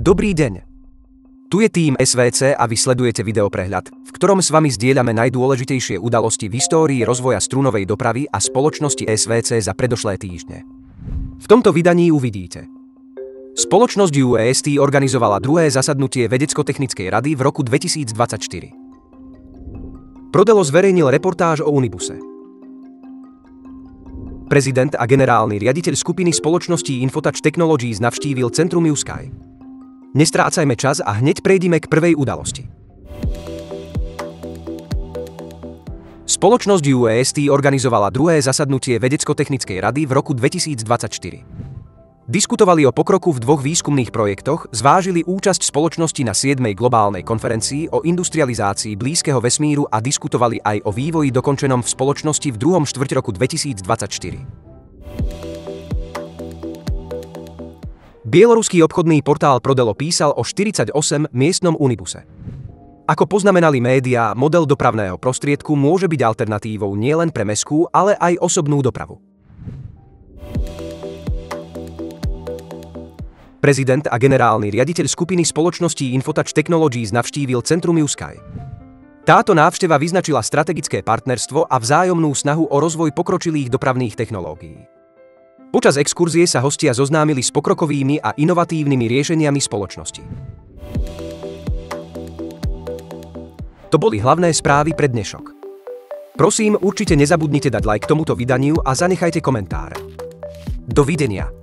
Dobrý deň. Tu je tým SVC a vy sledujete videoprehľad, v ktorom s vami zdieľame najdôležitejšie udalosti v histórii rozvoja strunovej dopravy a spoločnosti SVC za predošlé týždne. V tomto vydaní uvidíte: spoločnosť UEST organizovala druhé zasadnutie vedecko-technickej rady v roku 2024. Prodelo zverejnil reportáž o Unibuse. Prezident a generálny riaditeľ skupiny spoločností Infotouch Technologies navštívil centrum USky. Nestrácajme čas a hneď prejdime k prvej udalosti. Spoločnosť UEST organizovala druhé zasadnutie vedecko-technickej rady v roku 2024. Diskutovali o pokroku v dvoch výskumných projektoch, zvážili účasť spoločnosti na 7. globálnej konferencii o industrializácii blízkeho vesmíru a diskutovali aj o vývoji dokončenom v spoločnosti v druhom štvrťroku 2024. Bieloruský obchodný portál Prodelo písal o 48-miestnom Unibuse. Ako poznamenali médiá, model dopravného prostriedku môže byť alternatívou nielen pre mestskú, ale aj osobnú dopravu. Prezident a generálny riaditeľ skupiny spoločností Infotouch Technologies navštívil centrum USky. Táto návšteva vyznačila strategické partnerstvo a vzájomnú snahu o rozvoj pokročilých dopravných technológií. Počas exkurzie sa hostia zoznámili s pokrokovými a inovatívnymi riešeniami spoločnosti. To boli hlavné správy pre dnešok. Prosím, určite nezabudnite dať like tomuto vydaniu a zanechajte komentáre. Dovidenia.